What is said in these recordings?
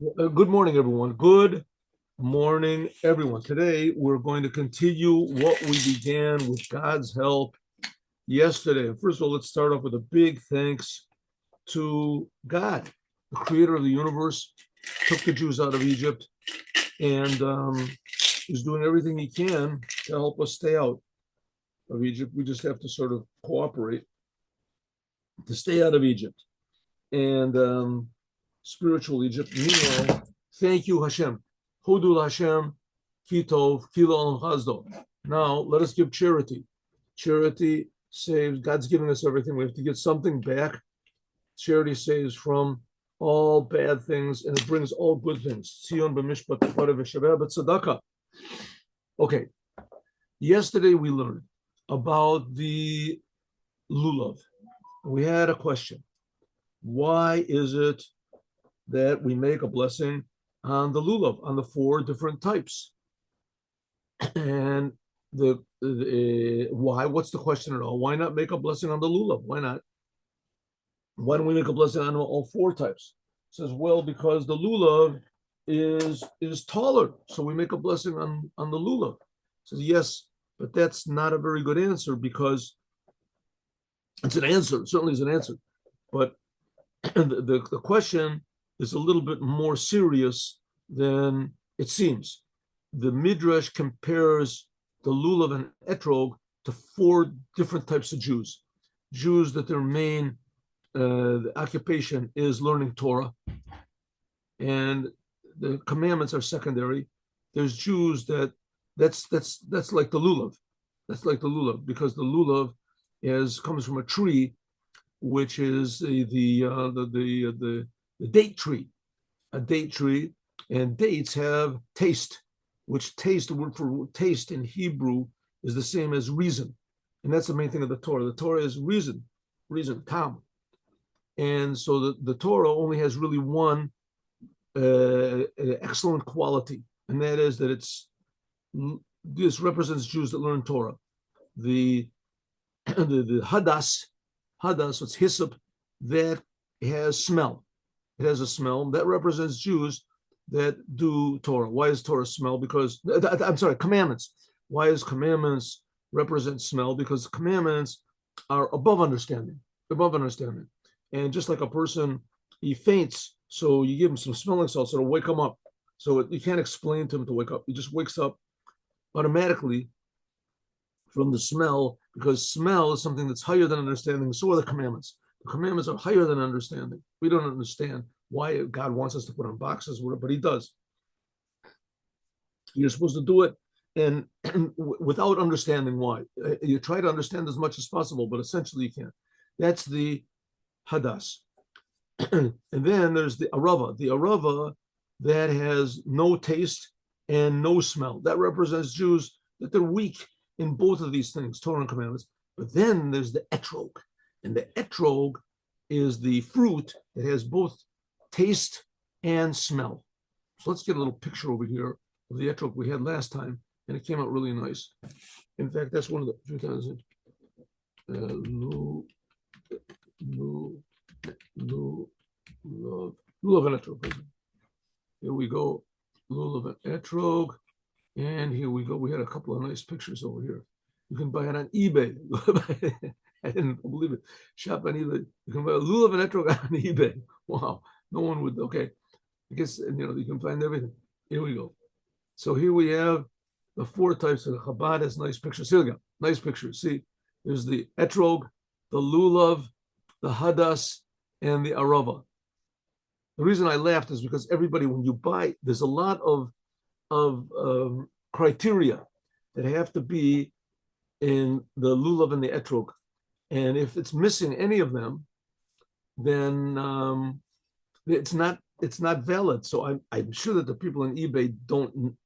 Good morning, everyone. Good morning, everyone. Today, we're going to continue what we began with God's help yesterday. First of all, let's start off with a big thanks to God, the creator of the universe, took the Jews out of Egypt, and is doing everything he can to help us stay out of Egypt. We just have to sort of cooperate to stay out of Egypt and spiritual Egypt. Meanwhile, thank you, Hashem. Hodul Hashem, Kitov, Kilo Chazdo. Now, let us give charity. Charity saves, God's giving us everything. We have to get something back. Charity saves from all bad things and it brings all good things. Okay, yesterday we learned about the lulav. We had a question. Why is it that we make a blessing on the lulav, on the four different types? And why? What's the question at all? Why not make a blessing on the lulav? Why not? Why don't we make a blessing on all four types? It says, well, because the lulav is taller, so we make a blessing on the lulav. It says, yes, but that's not a very good answer because it's an answer. It certainly is an answer, but the question is a little bit more serious than it seems. The Midrash compares the lulav and etrog to four different types of Jews. Jews that their main occupation is learning Torah, and the commandments are secondary. There's Jews that's like the lulav. That's like the lulav because the lulav comes from a tree, which is the date tree, a date tree, and dates have taste, which taste, the word for taste in Hebrew is the same as reason, and that's the main thing of the Torah. The Torah is reason, tam, and so the Torah only has really one excellent quality, and that is that this represents Jews that learn Torah. The hadas, it's hyssop, that has smell. It has a smell that represents Jews that do Torah. Why is Torah smell? Because I'm sorry, commandments. Why is commandments represent smell? Because commandments are above understanding, And just like a person, he faints, so you give him some smelling salts, it'll wake him up. So you can't explain to him to wake up. He just wakes up automatically from the smell, because smell is something that's higher than understanding. So are the commandments. The commandments are higher than understanding. We don't understand why God wants us to put on boxes, but he does. You're supposed to do it and without understanding why. You try to understand as much as possible, but essentially you can't. That's the hadas. And then there's the arava that has no taste and no smell. That represents Jews that they're weak in both of these things, Torah and commandments. But then there's the etrog, and the etrog is the fruit that has both taste and smell. So let's get a little picture over here of the etrog we had last time, and it came out really nice. In fact, that's one of the few times. Lulav and etrog. Here we go, lulav and etrog. And here we go. We had a couple of nice pictures over here. You can buy it on eBay. I didn't believe it. Shop on eBay. You can buy a lulav and etrog on eBay. Wow. No one would. Okay. I guess, you can find everything. Here we go. So here we have the four types of Chabad. Has nice pictures. Here we go. Nice pictures. See, there's the etrog, the lulav, the hadas, and the arava. The reason I laughed is because everybody, when you buy, there's a lot of criteria that have to be in the lulav and the etrog, and if it's missing any of them, then it's not valid. So I'm sure that the people on eBay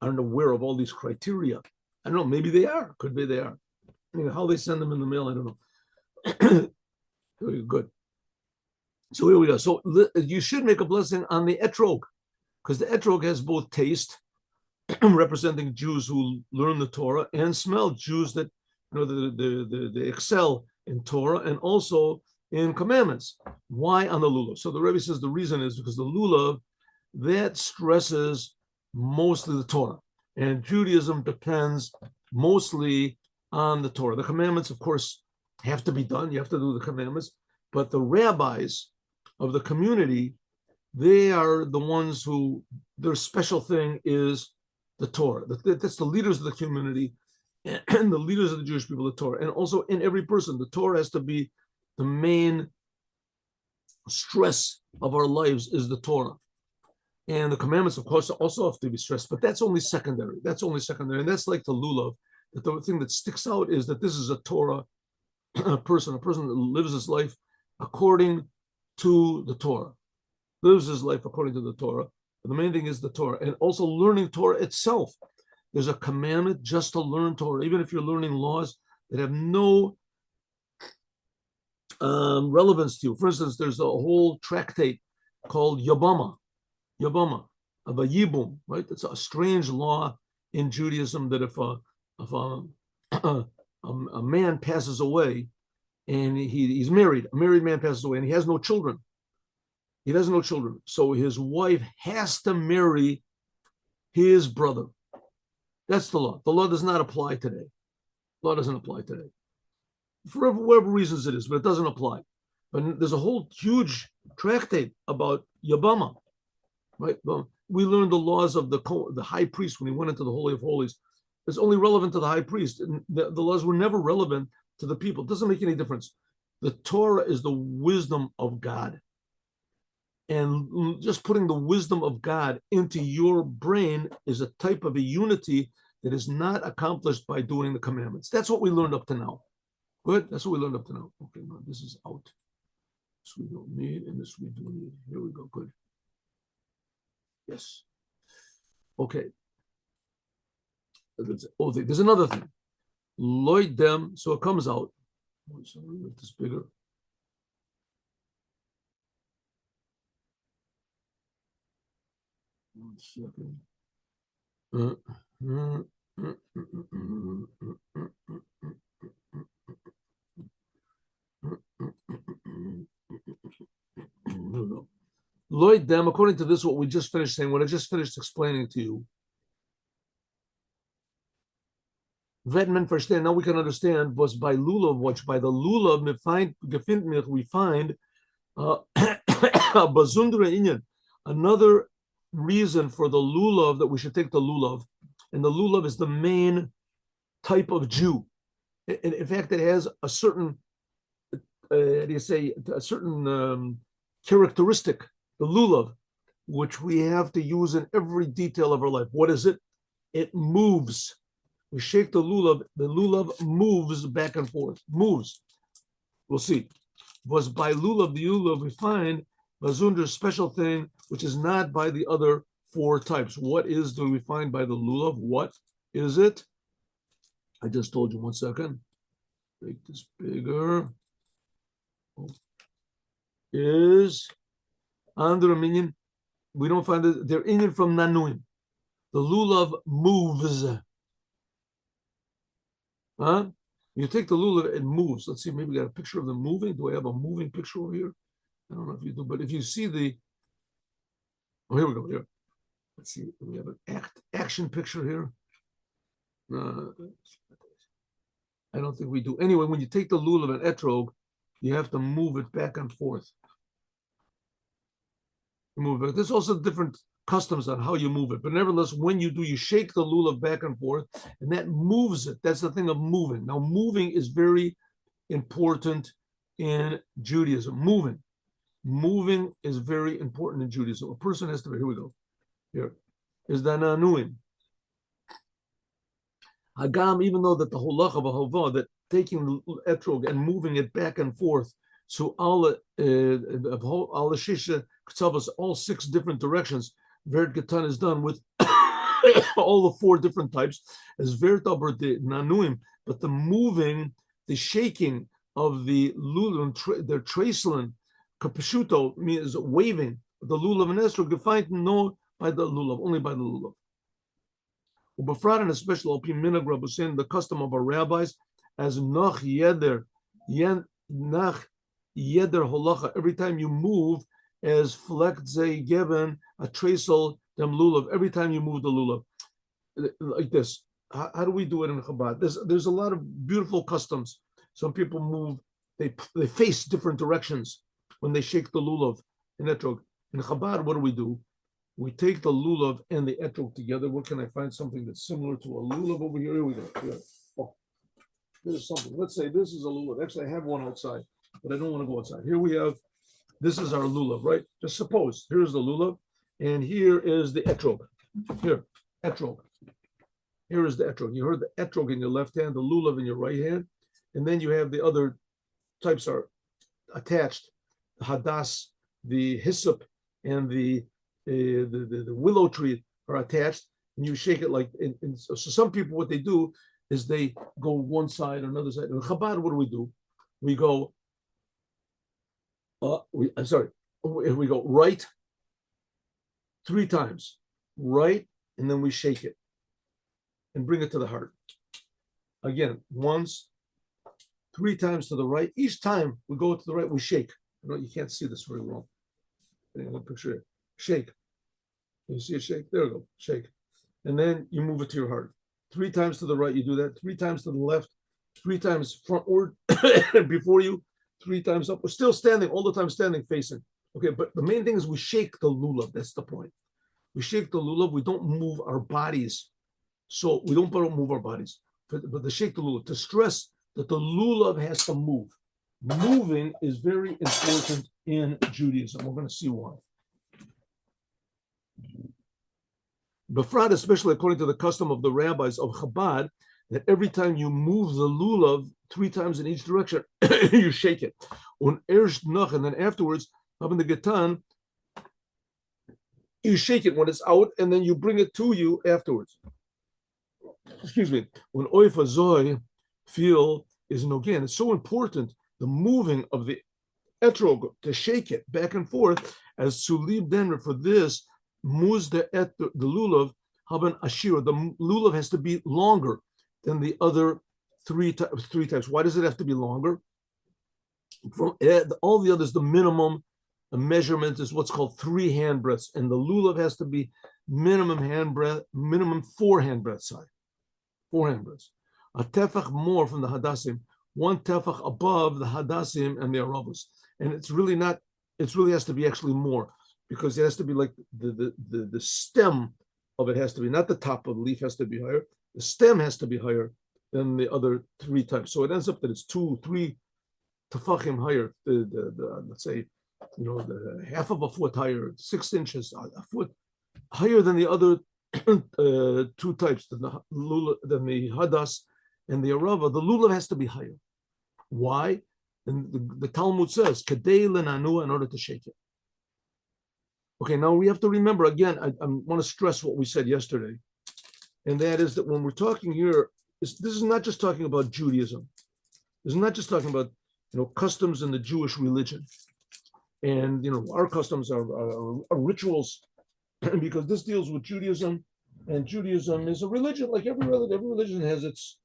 aren't aware of all these criteria. I don't know. Maybe they are. Could be they are. How they send them in the mail, I don't know. Good. So here we go. So you should make a blessing on the etrog, because the etrog has both taste, representing Jews who learn the Torah, and smell, Jews that they excel in Torah and also in commandments. Why on the lulav? So the Rebbe says the reason is because the lulav that stresses mostly the Torah. And Judaism depends mostly on the Torah. The commandments, of course, have to be done. You have to do the commandments. But the rabbis of the community, they are the ones who, their special thing is the Torah. That's the leaders of the community and the leaders of the Jewish people, the Torah. And also in every person, the Torah has to be the main stress of our lives is the Torah. And the commandments, of course, also have to be stressed, but that's only secondary. That's only secondary. And that's like the lulav. That the thing that sticks out is that this is a Torah person, a person that lives his life according to the Torah, lives his life according to the Torah. But the main thing is the Torah. And also learning Torah itself. There's a commandment just to learn Torah, even if you're learning laws that have no relevance to you. For instance, there's a whole tractate called Yabama, of a Yibum, right? It's a strange law in Judaism that if a man passes away and he's married, a married man passes away and he has no children. He has no children. So his wife has to marry his brother. That's the law. The law does not apply today. The law doesn't apply today. For whatever reasons it is, but it doesn't apply. But there's a whole huge tractate about Yabama, right? We learned the laws of the high priest when he went into the Holy of Holies. It's only relevant to the high priest. And the laws were never relevant to the people. It doesn't make any difference. The Torah is the wisdom of God. And just putting the wisdom of God into your brain is a type of a unity that is not accomplished by doing the commandments. That's what we learned up to now. Good? That's what we learned up to now. Okay, now this is out. This we don't need, and this we do need. Here we go. Good. Yes. Okay. Oh, there's another thing. Lloyd them, so it comes out. So we make this bigger. One second. Lloyd them, according to this, what we just finished saying, what I just finished explaining to you. Vetman verstehen, now we can understand, was by lulav, which by the lulav we find bazundra inyan, another reason for the lulav that we should take the lulav, and the lulav is the main type of Jew. In fact, it has a certain, a certain characteristic, the lulav, which we have to use in every detail of our life. What is it? It moves. We shake the lulav moves back and forth, moves. We'll see. Was by lulav, the lulav we find bazundra's special thing, which is not by the other four types. What do we find by the lulav? What is it? I just told you. 1 second. Make this bigger. Is under a minion. We don't find it. They're Indian from Nanuim. The lulav moves. Huh? You take the lulav, it moves. Let's see, maybe we got a picture of them moving. Do I have a moving picture over here? I don't know if you do, but if you see oh, here we go. Here, let's see. We have an action picture here. I don't think we do. Anyway, when you take the lulav and etrog, you have to move it back and forth. Move it. There's also different customs on how you move it, but nevertheless, when you do, you shake the lulav back and forth, and that moves it. That's the thing of moving. Now, moving is very important in Judaism. Moving is very important in Judaism. A person has to be, here we go. Here is the nanuim. Hagam, even though that the holacha of a hova, that taking the etrog and moving it back and forth, so all shisha ktsavos, all 6 different directions, Vert Gatan is done with all the 4 different types, as Vert aber the nanuim, but the moving, the shaking of the lulav, their tracelin, kapeshuto means waving. The lulav and estrog defined no by the lulav, only by the lulav. Ubafrat, and especially opinion minhag Rabbusin, the custom of our rabbis, as nach yeder holacha. Every time you move, as flekt ze geben a tresel dem lulav. Every time you move the lulav, like this. How do we do it in Chabad? There's a lot of beautiful customs. Some people move, they face different directions when they shake the lulav in Etrog. In Chabad, what do? We take the lulav and the Etrog together. Where can I find something that's similar to a lulav over here? Here we go. Here. Oh, here's something. Let's say this is a lulav. Actually, I have one outside, but I don't want to go outside. Here we have, this is our lulav, right? Just suppose, here's the lulav, and here is the Etrog. Here, Etrog. Here is the Etrog. You heard the Etrog in your left hand, the lulav in your right hand, and then you have the other types are attached. The hadas, the hyssop, and the willow tree are attached, and you shake it like. So some people, what they do is they go one side or another side. In Chabad, what do? We go. We go right 3 times, right, and then we shake it and bring it to the heart. Again, once, 3 times to the right. Each time we go to the right, we shake. You can't see this very well. One picture here. Shake. You see a shake? There we go. Shake. And then you move it to your heart. 3 times to the right, you do that. 3 times to the left. 3 times frontward before you. 3 times up. We're still standing, all the time standing, facing. Okay, but the main thing is we shake the lulav. That's the point. We shake the lulav. We don't move our bodies. So we don't move our bodies. But the shake the lulav, to stress that the lulav has to move. Moving is very important in Judaism. We're going to see why. Befrat, especially according to the custom of the rabbis of Chabad, that every time you move the lulav 3 times in each direction, you shake it. And then afterwards, in the getan, you shake it when it's out, and then you bring it to you afterwards. Excuse me. When oifa zoi feel is again, it's so important, the moving of the etrog, to shake it back and forth, as sulib denver for this, muz the lulav haben ashira. The lulav has to be longer than the other 3 times. Why does it have to be longer? From all the others, the minimum measurement is what's called 3 hand breadths, and the lulav has to be minimum 4 hand breadths high. 4 hand breadths. A tefach more from the hadassim, 1 tefach above the hadassim and the aravos. And it's really not, it really has to be actually more, because it has to be like the stem of it has to be, not the top of the leaf has to be higher. The stem has to be higher than the other 3 types. So it ends up that it's 2-3 tefachim higher. Let's say, the half of a foot higher, 6 inches, a foot higher than the other 2 types, than the hadas and the arava. The lulav has to be higher. Why? And the Talmud says, "Kadei lenanu," in order to shake it. Okay, now we have to remember again. I want to stress what we said yesterday, and that is that when we're talking here, this is not just talking about Judaism. This is not just talking about customs in the Jewish religion, and our customs are rituals, because this deals with Judaism, and Judaism is a religion. Like every religion has its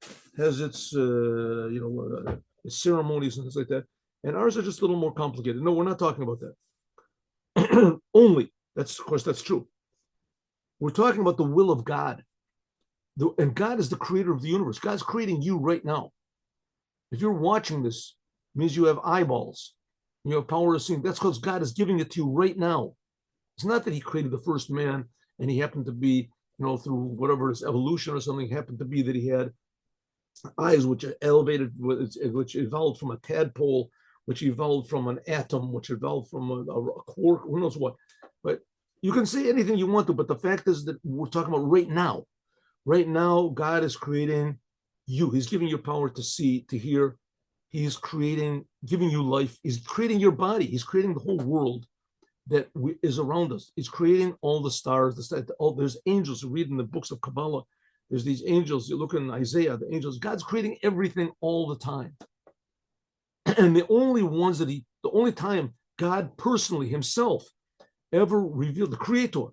its ceremonies and things like that, and ours are just a little more complicated. No, we're not talking about that. Only of course that's true. We're talking about the will of God, and God is the creator of the universe. God's creating you right now. If you're watching this, it means you have eyeballs, you have power of seeing. That's because God is giving it to you right now. It's not that He created the first man and he happened to be, through whatever his evolution or something, happened to be that he had eyes which are elevated, which evolved from a tadpole, which evolved from an atom, which evolved from a quark, who knows what. But you can say anything you want to, but the fact is that we're talking about right now. Right now, God is creating you. He's giving you power to see, to hear. He's giving you life. He's creating your body. He's creating the whole world that is around us. He's creating all the stars. There's angels. You read in the books of Kabbalah. There's these angels. You look in Isaiah, the angels. God's creating everything all the time. And the only time God personally himself ever revealed, the Creator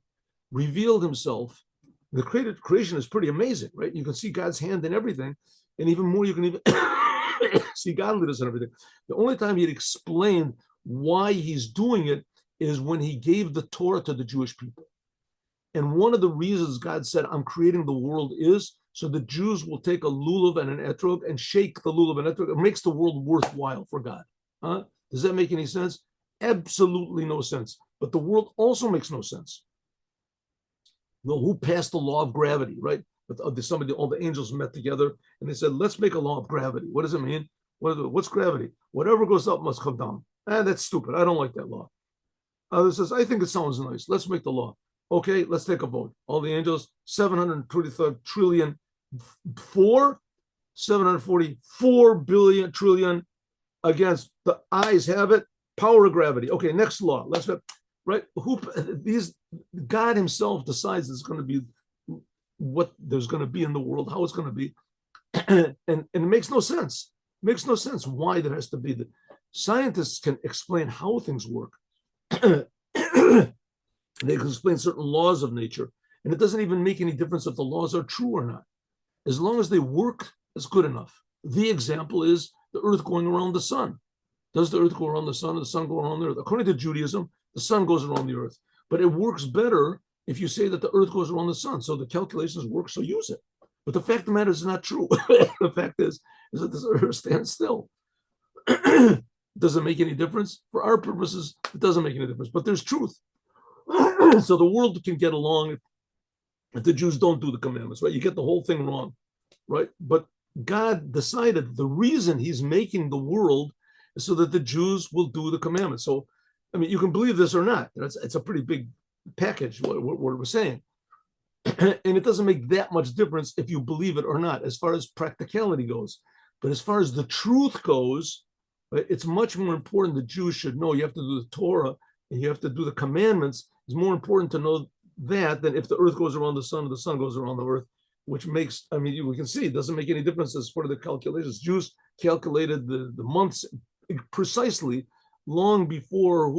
revealed himself. The creation is pretty amazing, right? You can see God's hand in everything, and even more, you can even see godliness in everything. The only time He'd explained why He's doing it is when he gave the Torah to the Jewish people. And one of the reasons God said, I'm creating the world is so the Jews will take a lulav and an etrog and shake the lulav and etrog. It makes the world worthwhile for God. Does that make any sense? Absolutely no sense. But the world also makes no sense. Well, who passed the law of gravity, right? Somebody, all the angels met together and they said, let's make a law of gravity. What does it mean? What's gravity? Whatever goes up must come down. That's stupid. I don't like that law. Others says, I think it sounds nice. Let's make the law. Okay, let's take a vote. All the angels, 723 trillion, 744 billion trillion against the eyes have it, power of gravity. Okay, next law. Let's right. God himself decides there's going to be what there's going to be in the world, how it's going to be. and it makes no sense. It makes no sense why there has to be. Scientists can explain how things work. They can explain certain laws of nature, and it doesn't even make any difference if the laws are true or not. As long as they work, it's good enough. The example is the earth going around the sun. Does the earth go around the sun or the sun go around the earth? According to Judaism, the sun goes around the earth. But it works better if you say that the earth goes around the sun. So the calculations work, so use it. But the fact of the matter is not true. The fact is that this earth stands still. Does it make any difference? For our purposes, it doesn't make any difference. But there's truth. So the world can get along if the Jews don't do the commandments, right? You get the whole thing wrong, right? But God decided the reason he's making the world is so that the Jews will do the commandments. So, I mean, you can believe this or not. It's a pretty big package, what we're saying. And it doesn't make that much difference if you believe it or not, as far as practicality goes. But as far as the truth goes, right, it's much more important the Jews should know you have to do the Torah and you have to do the commandments. It's more important to know that than if the earth goes around the sun or the sun goes around the earth, which makes, I mean, we can see it doesn't make any difference as part of the calculations. Jews calculated the months precisely long before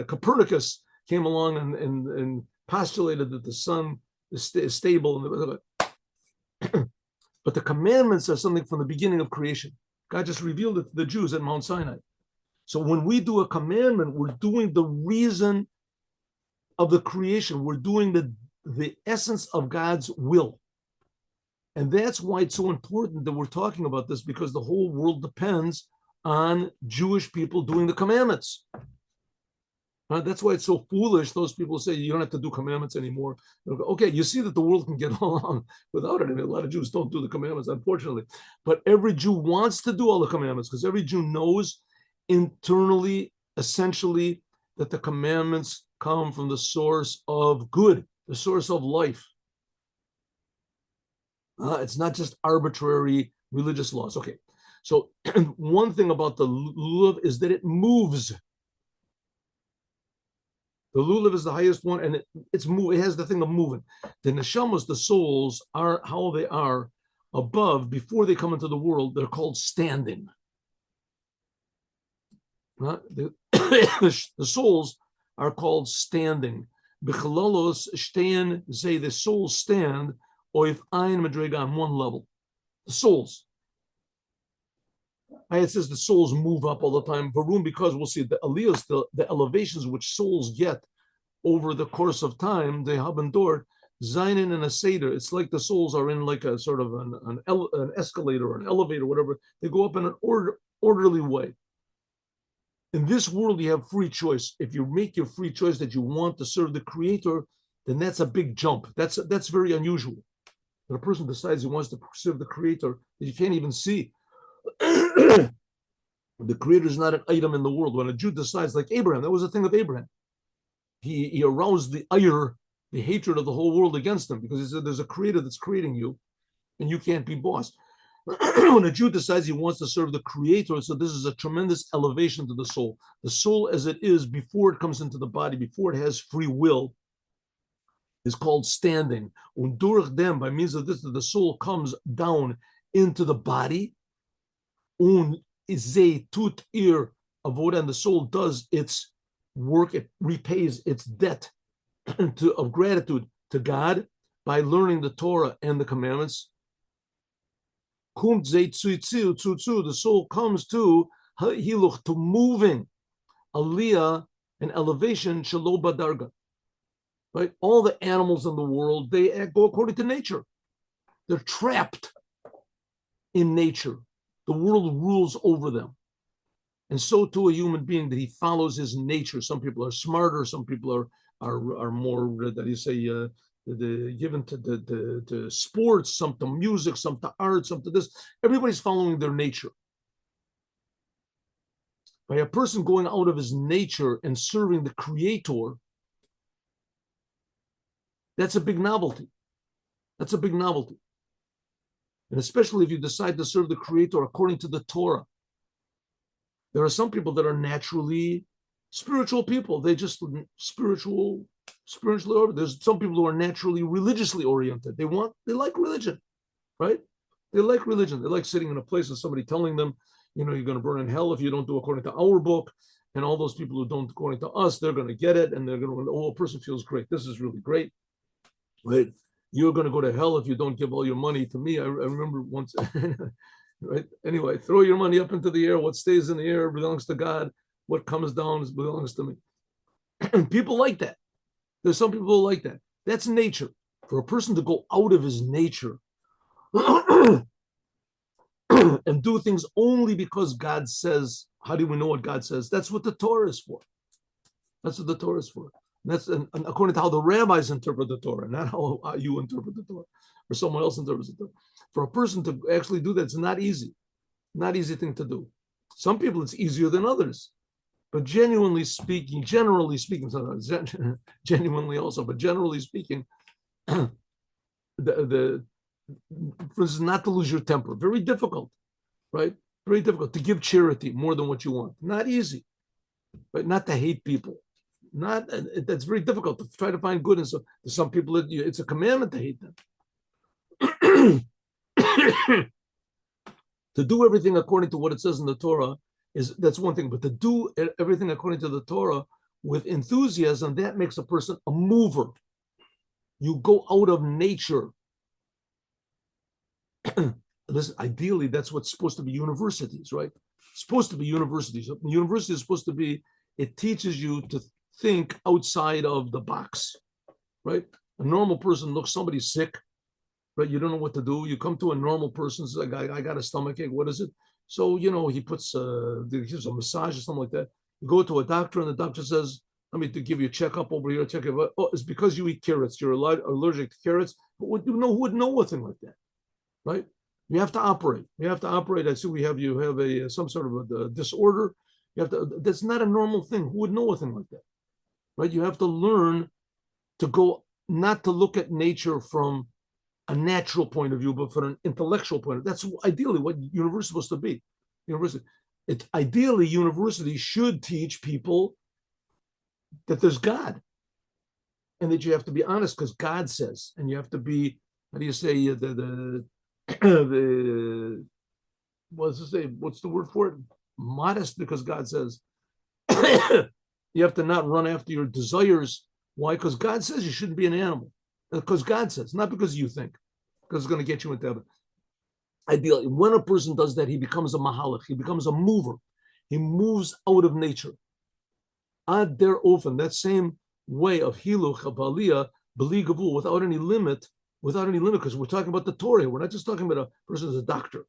Copernicus came along and postulated that the sun is stable. But the commandments are something from the beginning of creation. God just revealed it to the Jews at Mount Sinai. So when we do a commandment, we're doing the reason of the creation. We're doing the essence of God's will. And that's why it's so important that we're talking about this, because the whole world depends on Jewish people doing the commandments. That's why it's so foolish. Those people say you don't have to do commandments anymore. Okay, you see that the world can get along without it. I mean, a lot of Jews don't do the commandments, unfortunately. But every Jew wants to do all the commandments because every Jew knows internally, essentially, that the commandments come from the source of good, the source of life. It's not just arbitrary religious laws. Okay, so one thing about the lulav is that it moves. The lulav is the highest one, and it has the thing of moving. The neshamas, the souls, are how they are above before they come into the world. They're called standing. The souls are called standing. B'chalalos shtein say the souls stand, or if ein madrega on one level. The souls. It says the souls move up all the time. Varum, because we'll see the aliyahs, the elevations which souls get over the course of time, they haben dort, zainin and a seder. It's like the souls are in like a sort of an escalator or an elevator, whatever. They go up in an orderly way. In this world, you have free choice. If you make your free choice that you want to serve the Creator, then that's a big jump. That's very unusual. When a person decides he wants to serve the Creator that you can't even see. The Creator is not an item in the world. When a Jew decides, like Abraham, that was the thing with Abraham. He aroused the ire, the hatred of the whole world against him, because he said there's a Creator that's creating you, and you can't be boss. When a Jew decides he wants to serve the Creator, so this is a tremendous elevation to the soul. The soul as it is before it comes into the body, before it has free will, is called standing. Und durch dem, by means of this, the soul comes down into the body. Und ze tut ihr avoda, and the soul does its work, it repays its debt of gratitude to God by learning the Torah and the commandments. The soul comes to hiluch, to moving, aliyah, an elevation, shelo badarga. Right? All the animals in the world, they go according to nature. They're trapped in nature. The world rules over them. And so to a human being, that he follows his nature. Some people are smarter, some people are more, that you say, given to sports, some to music, some to art, some to this. Everybody's following their nature. By a person going out of his nature and serving the Creator, that's a big novelty. That's a big novelty. And especially if you decide to serve the Creator according to the Torah. There are some people that are naturally spiritual people. They just spiritually oriented. There's some people who are naturally religiously oriented. They like religion, right? They like religion. They like sitting in a place and somebody telling them, you're going to burn in hell if you don't do according to our book. And all those people who don't according to us, they're going to get it. And they're going to, a person feels great. This is really great, right? You're going to go to hell if you don't give all your money to me. I remember once, right? Anyway, throw your money up into the air. What stays in the air belongs to God. What comes down belongs to me. And people like that. There's some people who like that. That's nature. For a person to go out of his nature and do things only because God says, how do we know what God says? That's what the Torah is for. That's what the Torah is for. That's according to how the rabbis interpret the Torah, not how you interpret the Torah or someone else interprets the Torah. For a person to actually do that, it's not easy. Not easy thing to do. Some people it's easier than others. But generally speaking, sometimes genuinely also, but generally speaking, for instance, not to lose your temper. Very difficult, right? Very difficult to give charity more than what you want. Not easy, right? Not to hate people. That's very difficult to try to find good in some people. It's a commandment to hate them. To do everything according to what it says in the Torah that's one thing, but to do everything according to the Torah with enthusiasm, that makes a person a mover. You go out of nature. Ideally, that's what's supposed to be universities, right? It's supposed to be universities. University is supposed to be, it teaches you to think outside of the box, right? A normal person looks, somebody's sick, right? You don't know what to do. You come to a normal person, says, I got a stomachache. What is it? So, he puts, he gives a massage or something like that. You go to a doctor and the doctor says, let me give you a checkup over here. Check it out. Oh, it's because you eat carrots. You're allergic to carrots. But who would know a thing like that, right? You have to operate. I see you have some sort of a disorder. That's not a normal thing. Who would know a thing like that, right? You have to learn to go, not to look at nature from a natural point of view, but from an intellectual point of view. That's ideally what university is supposed to be. Ideally, university should teach people that there's God and that you have to be honest because God says, and you have to be, how do you say, what's the word for it? Modest, because God says. You have to not run after your desires. Why? Because God says you shouldn't be an animal. Because God says, not because you think, because it's going to get you into heaven. Ideally, when a person does that, he becomes a mahalach, he becomes a mover. He moves out of nature. Ad der ofen, that same way of hiluch, of aliyah, beli gavul, without any limit, because we're talking about the Torah. We're not just talking about a person as a doctor,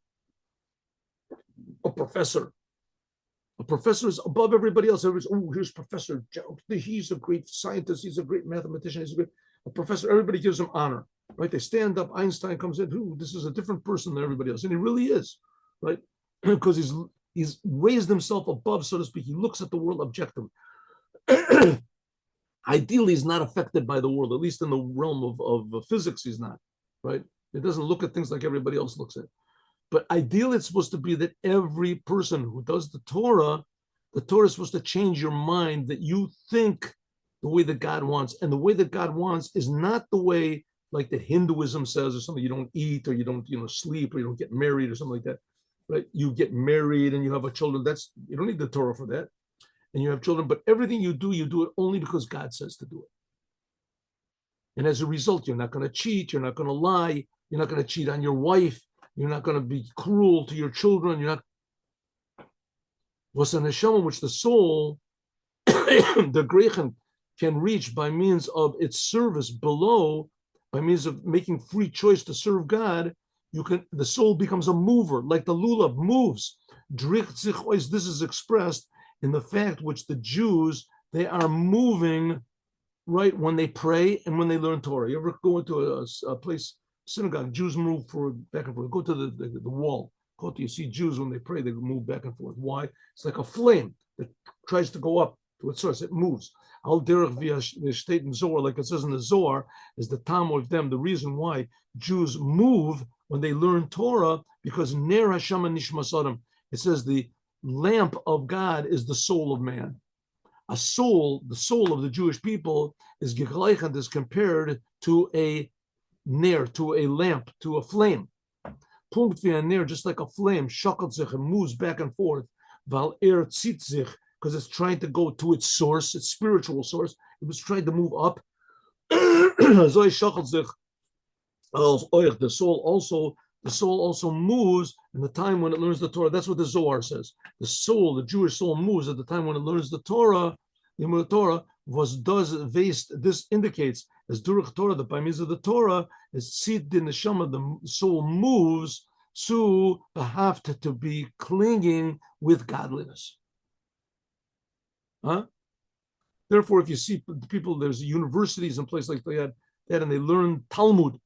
a professor. A professor is above everybody else. Here's Professor Joe. He's a great scientist. He's a great mathematician. A professor. Everybody gives him honor, right? They stand up. Einstein comes in. This is a different person than everybody else, and he really is, right? Because he's raised himself above, so to speak. He looks at the world objectively. Ideally, he's not affected by the world, at least in the realm of physics. He's not, right? He doesn't look at things like everybody else looks at. But ideally, it's supposed to be that every person who does the Torah is supposed to change your mind, that you think the way that God wants. And the way that God wants is not the way like that Hinduism says, or something, you don't eat, or you don't sleep, or you don't get married, or something like that. Right? You get married and you have a children. You don't need the Torah for that. And you have children, but everything you do it only because God says to do it. And as a result, you're not going to cheat, you're not going to lie, you're not going to cheat on your wife. You're not going to be cruel to your children. You're not. What's an neshama, which the soul the Grecian can reach by means of its service below, by means of making free choice to serve God, the soul becomes a mover, like the lulav moves. This is expressed in the fact which the Jews, they are moving, right, when they pray and when they learn Torah. You ever go into a place, synagogue, Jews move back and forth. Go to the wall. You see Jews when they pray, they move back and forth. Why? It's like a flame that tries to go up to its source. It moves. Al derech via state in Zohar, like it says in the Zohar, is the tam of them. The reason why Jews move when they learn Torah, because ner Hashem nishmas adam. It says the lamp of God is the soul of man. A soul, the soul of the Jewish people, is gegleichend, is compared to a ner, to a lamp, to a flame. Punkt via ner, just like a flame, shakelt sich, and moves back and forth. Val zieht sich, because it's trying to go to its source, its spiritual source. It was trying to move up. Zoi shakelt sich. The soul also moves in the time when it learns the Torah. That's what the Zohar says. The soul, the Jewish soul, moves at the time when it learns the Torah. The Torah this indicates as durich Torah, that by means of the Torah, as tzid din neshama, the soul moves to to be clinging with godliness. Huh? Therefore, if you see people, there's universities and places like that, and they learn Talmud.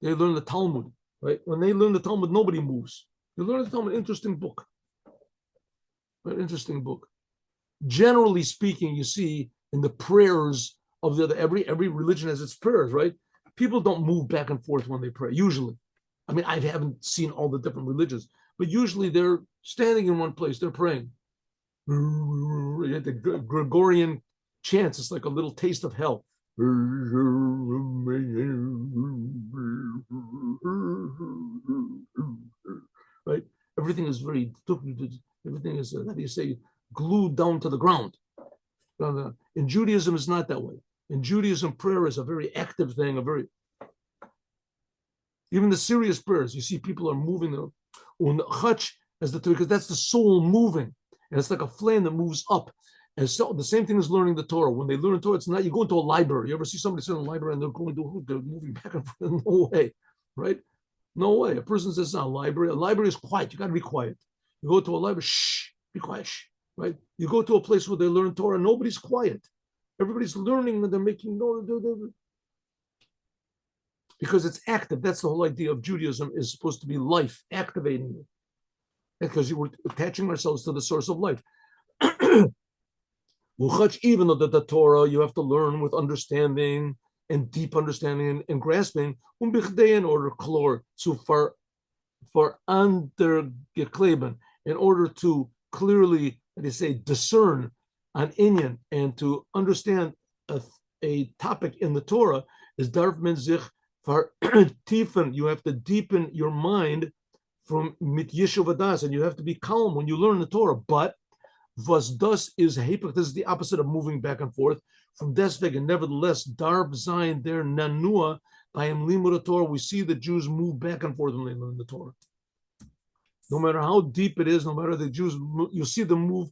They learn the Talmud, right? When they learn the Talmud, nobody moves. You learn the Talmud, interesting book. An interesting book. Generally speaking, you see in the prayers of every religion has its prayers, right? People don't move back and forth when they pray, usually. I mean, I haven't seen all the different religions, but usually they're standing in one place, they're praying. The Gregorian chants, it's like a little taste of hell. Right? Everything is everything is, how do you say, glued down to the ground. In Judaism, it's not that way. In Judaism, prayer is a very active thing, even the serious prayers, you see people are moving because that's the soul moving. And it's like a flame that moves up. And so the same thing is learning the Torah. When they learn Torah, it's not, you go into a library. You ever see somebody sit in a library and they're moving back and forth? No way, right? No way. A person says, a library is quiet. You got to be quiet. You go to a library, shh, be quiet, shh, right? You go to a place where they learn Torah, nobody's quiet. Everybody's learning and they're making because it's active. That's the whole idea of Judaism, is supposed to be life, activating you. Because you were attaching ourselves to the source of life. Even though the Torah you have to learn with understanding and deep understanding and grasping, in order for undergekleben, in order to clearly, they say, discern an inyan and to understand a topic in the Torah, is darf men sich tiefen. You have to deepen your mind from mit yeshuv adas, and you have to be calm when you learn the Torah. But was das is hepech. This is the opposite of moving back and forth. From deswegen, nevertheless, darb zayin der nanua by him limud Torah. We see the Jews move back and forth when they learn the Torah. No matter how deep it is, no matter the Jews, you see them move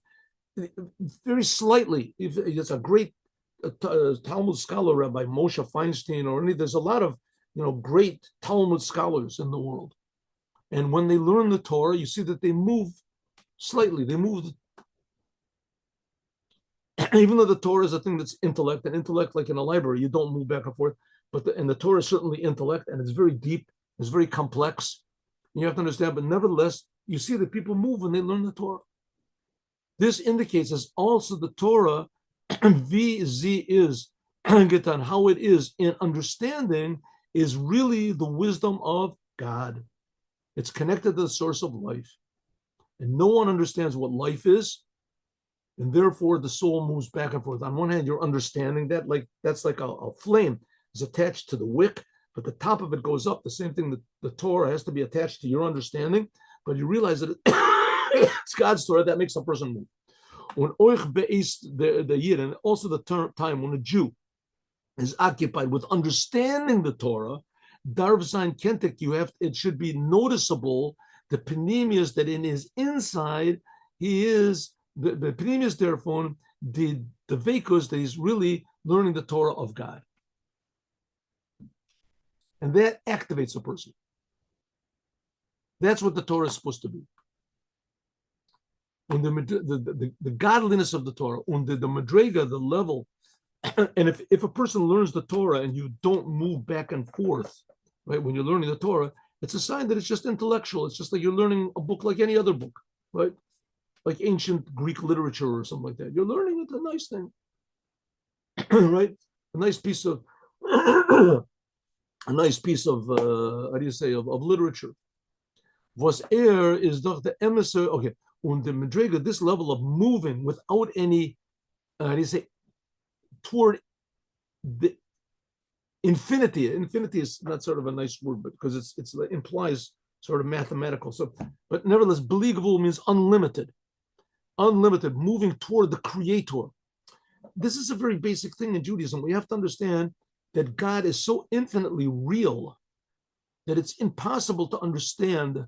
very slightly. It's a great Talmud scholar, Rabbi Moshe Feinstein, there's a lot of great Talmud scholars in the world. And when they learn the Torah, you see that they move slightly. They move, even though the Torah is a thing that's intellect, and intellect, like in a library, you don't move back and forth. And the Torah is certainly intellect, and it's very deep, it's very complex. And you have to understand, but nevertheless, you see that people move when they learn the Torah. This indicates as also the Torah, VZ is, how it is in understanding, is really the wisdom of God. It's connected to the source of life. And no one understands what life is. And therefore, the soul moves back and forth. On one hand, you're understanding that, that's like a flame is attached to the wick, but the top of it goes up. The same thing that the Torah has to be attached to your understanding, but you realize that it's God's Torah that makes a person move. When the Yid, and also the time when a Jew is occupied with understanding the Torah, Darv Zayin Kentek, it should be noticeable the panemius that in his inside he is the panemius therefore the vekus that he's really learning the Torah of God. And that activates a person. That's what the Torah is supposed to be. And the godliness of the Torah, on the madrega, the level, and if a person learns the Torah and you don't move back and forth, right, when you're learning the Torah, it's a sign that it's just intellectual. It's just like you're learning a book like any other book, right? Like ancient Greek literature or something like that. You're learning it, a nice thing, right? A nice piece of, how do you say, of literature. Was is the emissary, okay, on the madrega, this level of moving without any, how do you say, toward the infinity. Infinity is not sort of a nice word, but because it implies sort of mathematical. So, but nevertheless, believable means unlimited, moving toward the Creator. This is a very basic thing in Judaism. We have to understand that God is so infinitely real that it's impossible to understand.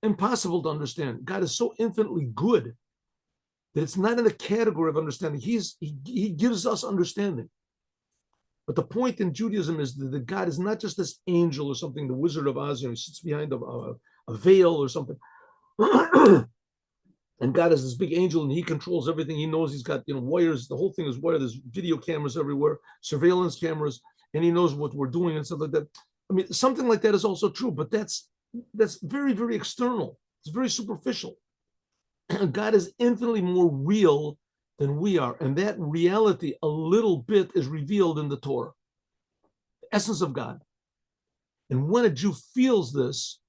God is so infinitely good that it's not in the category of understanding. He gives us understanding. But the point in Judaism is that God is not just this angel or something, the Wizard of Oz, he sits behind a veil or something. And God is this big angel and he controls everything. He knows he's got, wires. The whole thing is wired. There's video cameras everywhere, surveillance cameras, and he knows what we're doing and stuff like that. I mean, something like that is also true, but that's very, very external. It's very superficial. God is infinitely more real than we are. And that reality, a little bit, is revealed in the Torah, the essence of God. And when a Jew feels this,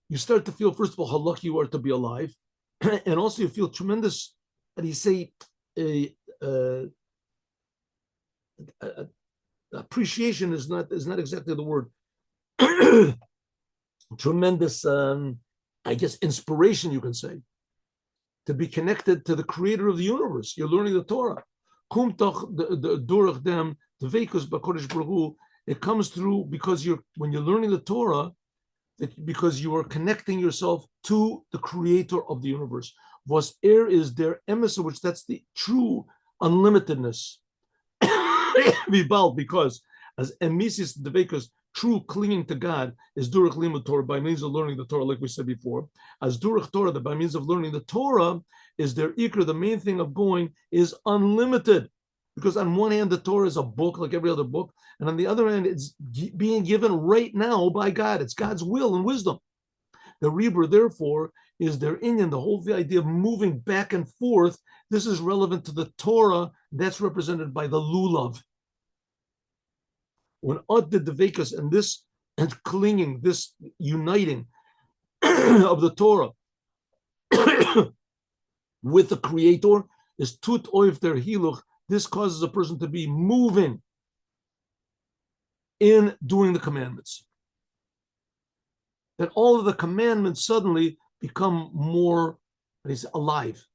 you start to feel, first of all, how lucky you are to be alive. And also you feel tremendous, how do you say, appreciation is not exactly the word. Tremendous, I guess, inspiration, you can say, to be connected to the creator of the universe. You're learning the Torah. It comes through because when you're learning the Torah, because you are connecting yourself to the creator of the universe. Was is their emissary, which that's the true unlimitedness. Because as emisis devekus, true clinging to God is durach limud Torah, by means of learning the Torah, like we said before. As durach Torah, that by means of learning the Torah, is their ikr, the main thing of going is unlimited. Because on one hand, the Torah is a book like every other book, and on the other hand, it's being given right now by God. It's God's will and wisdom. The Rebbe, therefore, is their inyan, the whole idea of moving back and forth. This is relevant to the Torah. That's represented by the lulav. When Od did the vekas and this and clinging, this uniting of the Torah with the Creator is tut oif der hiluch. This causes a person to be moving in doing the commandments. That all of the commandments suddenly become more alive.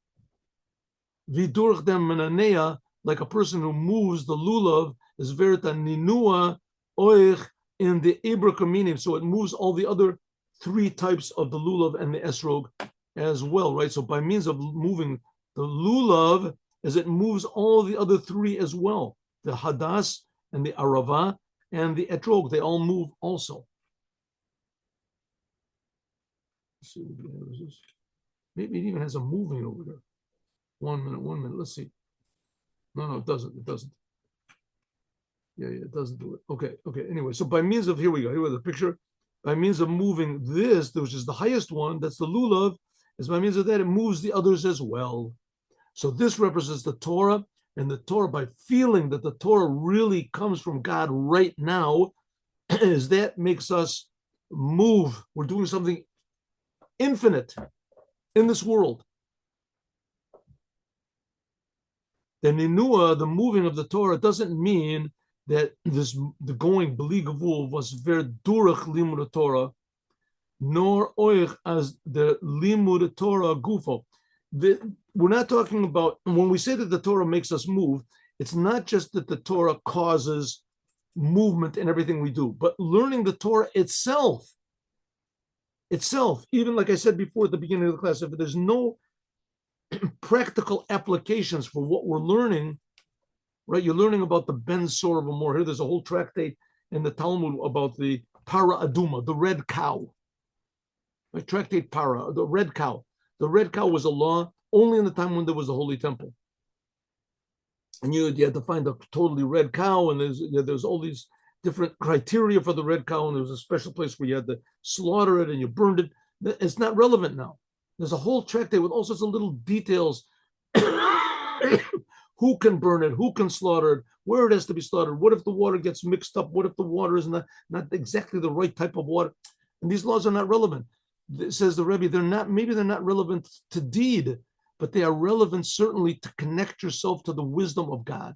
Vidurch dem menanea, like a person who moves the lulav, is verita ninua oich in the Ibra meaning. So it moves all the other three types of the lulav and the esrog as well, right? So by means of moving the lulav, as it moves all the other three as well, the hadas and the arava and the etrog, they all move also. Let's see, maybe it even has a moving over there. 1 minute. Let's see. No, it doesn't. Yeah, it doesn't do it. Okay. Anyway, so by means of, here we go. Here we go, the picture. By means of moving this, which is the highest one, that's the lulav, is by means of that, it moves the others as well. So this represents the Torah, and the Torah, by feeling that the Torah really comes from God right now, is that makes us move. We're doing something infinite in this world. The ninua, the moving of the Torah, doesn't mean that the going beligavul was ver durach limud Torah, nor oich as the limud Torah gufo. We're not talking about, when we say that the Torah makes us move, it's not just that the Torah causes movement in everything we do, but learning the Torah itself, even like I said before at the beginning of the class, if there's no practical applications for what we're learning, right? You're learning about the Ben Sor of Amor. Here, there's a whole tractate in the Talmud about the Para Aduma, the red cow. Right? Tractate Para, the red cow. The red cow was a law only in the time when there was a holy temple. And you had to find a totally red cow, and there's all these different criteria for the red cow, and there was a special place where you had to slaughter it and you burned it. It's not relevant now. There's a whole tractate with all sorts of little details. Who can burn it? Who can slaughter it? Where it has to be slaughtered? What if the water gets mixed up? What if the water is not exactly the right type of water? And these laws are not relevant. Says the Rebbe, maybe they're not relevant to deed, but they are relevant certainly to connect yourself to the wisdom of God.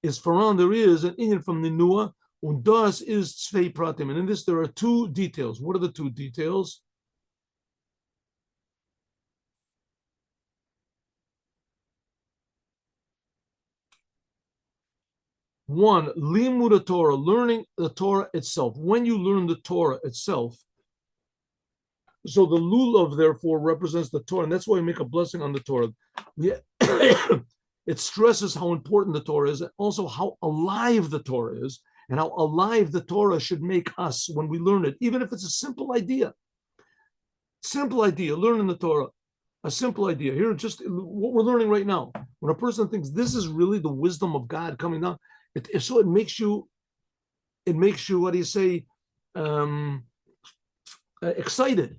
Is Faran, there is an Indian from the Nuah, und das is Tzvei Pratim. And in this, there are two details. What are the two details? One, limud Torah, learning the Torah itself. When you learn the Torah itself, so the lulav therefore represents the Torah, and that's why we make a blessing on the Torah. It stresses how important the Torah is, and also how alive the Torah is, and how alive the Torah should make us when we learn it, even if it's a simple idea. Simple idea, learning the Torah. A simple idea. Here, just what we're learning right now. When a person thinks this is really the wisdom of God coming down, it makes you, what do you say, excited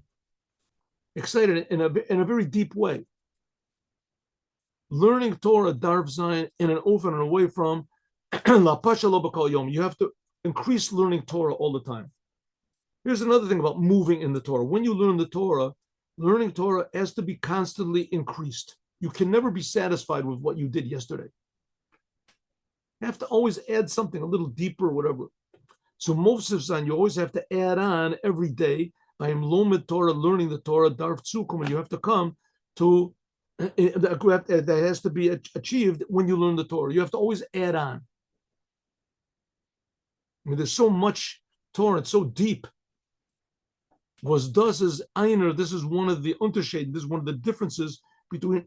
in a very deep way. Learning Torah, Darv Zayin, in an open and away from La Pasha Lo B'Kol Yom. You have to increase learning Torah all the time. Here's another thing about moving in the Torah. When you learn the Torah, learning Torah has to be constantly increased. You can never be satisfied with what you did yesterday. You have to always add something a little deeper, whatever. So Moshiach Zan, you always have to add on every day. I am Lomed Torah, learning the Torah, Darv Tzukum, and you have to come to that has to be achieved when you learn the Torah. You have to always add on. I mean, there's so much Torah, it's so deep. Was das is einer. This is one of the unterschied. This is one of the differences between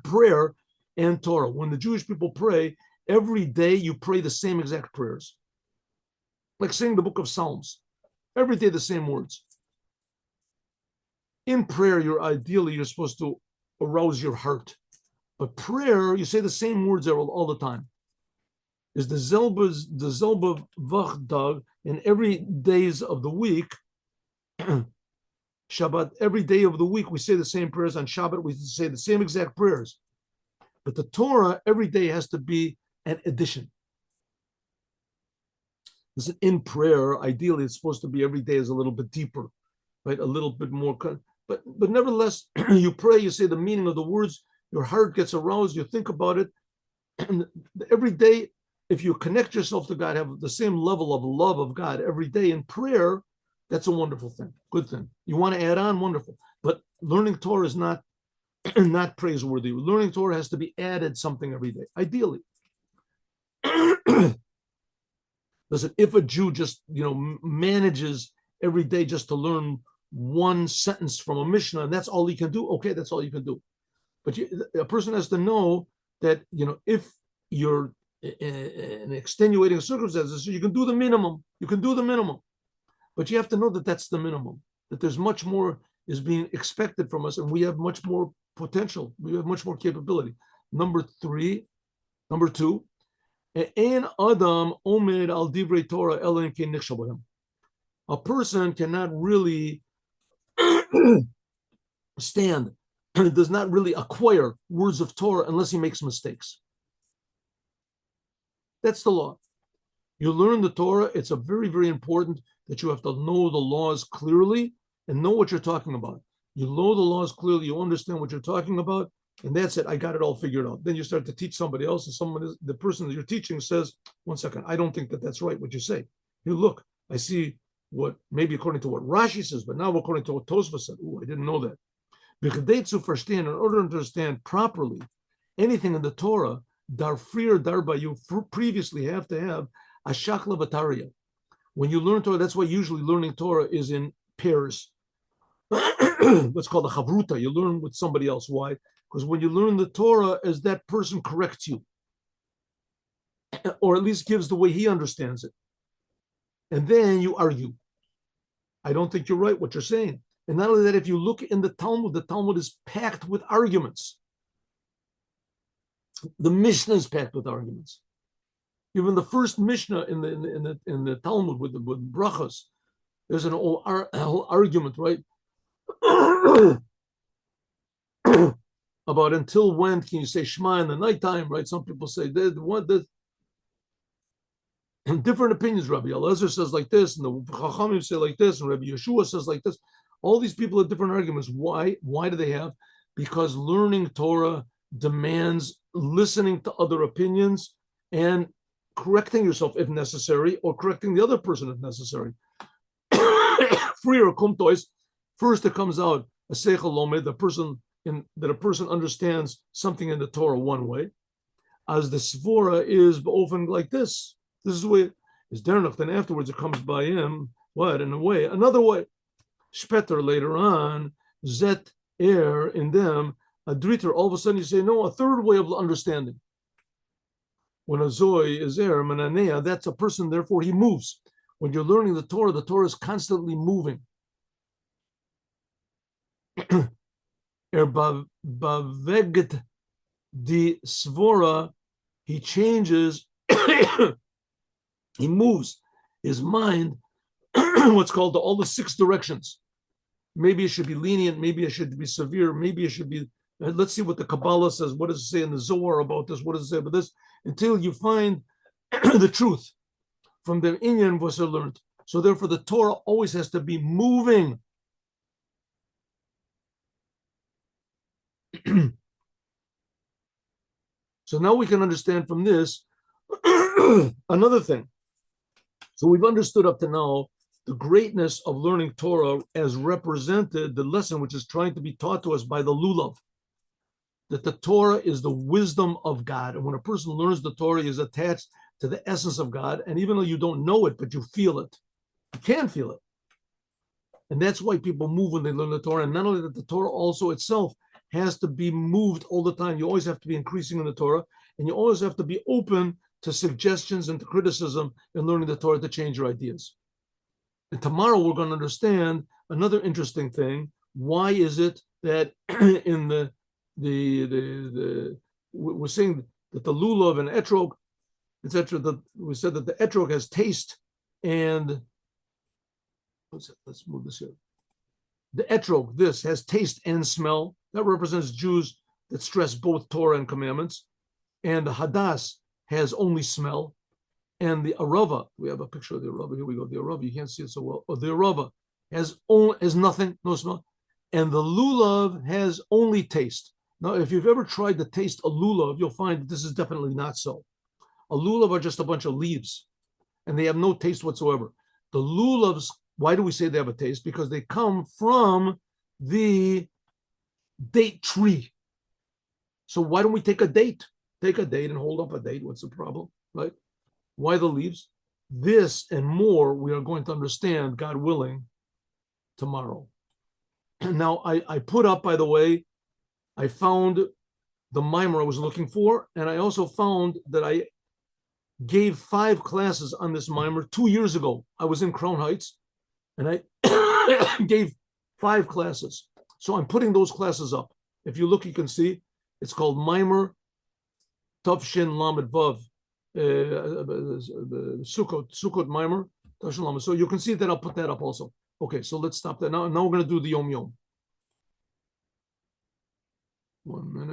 prayer and Torah. When the Jewish people pray, every day you pray the same exact prayers, like saying the book of Psalms. Every day the same words. In prayer, you're supposed to arouse your heart, but prayer you say the same words all the time. Is the Zelba Vachdag in every days of the week. Shabbat, every day of the week we say the same prayers. On Shabbat we say the same exact prayers, but the Torah every day has to be an addition. Listen, in prayer, ideally it's supposed to be every day is a little bit deeper, right? A little bit more, but nevertheless, you pray, you say the meaning of the words, your heart gets aroused, you think about it, and every day, if you connect yourself to God, have the same level of love of God every day in prayer, that's a wonderful thing, good thing. You want to add on, wonderful. But learning Torah is not praiseworthy. Learning Torah has to be added something every day, ideally. Listen, if a Jew just manages every day just to learn one sentence from a Mishnah, and that's all he can do, okay, that's all you can do. But a person has to know that if you're in extenuating circumstances, so you can do the minimum. You can do the minimum. But you have to know that that's the minimum, that there's much more is being expected from us, and we have much more potential. We have much more capability. Number two, Ein Adam Omed al Divrei Torah ela im kein nichshel b'hem. A person cannot really stand, does not really acquire words of Torah unless he makes mistakes. That's the law. You learn the Torah, it's a very, very important that you have to know the laws clearly and know what you're talking about. You know the laws clearly, you understand what you're talking about, and that's it. I got it all figured out. Then you start to teach somebody else, and the person that you're teaching says, one second, I don't think that that's right, what you say. You look, I see what, maybe according to what Rashi says, but now according to what Tosfos said. Oh, I didn't know that. In order to understand properly anything in the Torah, you previously have to have a shakla v'tariya. When you learn Torah, that's why usually learning Torah is in pairs. what's called a chavruta. You learn with somebody else. Why? Because when you learn the Torah, as that person corrects you, or at least gives the way he understands it, and then you argue. I don't think you're right what you're saying. And not only that, if you look in the Talmud is packed with arguments. The Mishnah is packed with arguments. Even the first Mishnah in the Talmud with brachas, there's an whole argument, right? About until when can you say Shema in the nighttime, right? Some people say different opinions. Rabbi Elazar says like this, and the Chachamim say like this, and Rabbi Yeshua says like this. All these people have different arguments. Why? Why do they have? Because learning Torah demands listening to other opinions and correcting yourself if necessary, or correcting the other person if necessary. Free or kumtois. First, it comes out a seichel lomed, that a person understands something in the Torah one way, as the svora is often like this. This is the way it is there enough. Then afterwards, it comes by him. What in a way, another way. Speter later on, zet air in them, a driter. All of a sudden, you say no, a third way of understanding. When a zoe is there, mananea, that's a person. Therefore, he moves. When you're learning the Torah is constantly moving. Baveget di svora, he changes, he moves his mind, what's called all the 6 directions. Maybe it should be lenient, maybe it should be severe, maybe it should be, let's see what the Kabbalah says, what does it say in the Zohar about this, what does it say about this, until you find the truth from the inyan was learned. So therefore the Torah always has to be moving. So now we can understand from this another thing. So we've understood up to now the greatness of learning Torah as represented, the lesson which is trying to be taught to us by the lulav, that the Torah is the wisdom of God. And when a person learns the Torah, he is attached to the essence of God. And even though you don't know it, but you feel it, you can feel it. And that's why people move when they learn the Torah. And not only that, the Torah also itself has to be moved all the time. You always have to be increasing in the Torah, and you always have to be open to suggestions and to criticism in learning the Torah to change your ideas. And tomorrow we're going to understand another interesting thing. Why is it that in we're saying that the lulav and etrog, etc., that we said that the etrog has taste and let's move this here. The etrog, this has taste and smell. That represents Jews that stress both Torah and commandments. And the hadas has only smell. And the arava, we have a picture of the arava. Here we go. The arava, you can't see it so well. Oh, the arava has nothing, no smell. And the lulav has only taste. Now, if you've ever tried to taste a lulav, you'll find that this is definitely not so. A lulav are just a bunch of leaves, and they have no taste whatsoever. The lulavs, why do we say they have a taste? Because they come from the date tree. So why don't we take a date? Take a date and hold up a date. What's the problem, right? Why the leaves? This and more we are going to understand, God willing, tomorrow. And now I put up, by the way, I found the mimer I was looking for, and I also found that I gave 5 classes on this mimer 2 years ago. I was in Crown Heights, and I gave 5 classes. So I'm putting those classes up. If you look, you can see it's called Mimer Tavshin Lamed Vav Sukkot Mimer Tavshin Lamed. So you can see that I'll put that up also. Okay, so let's stop that now. Now we're going to do the Yom Yom. 1 minute.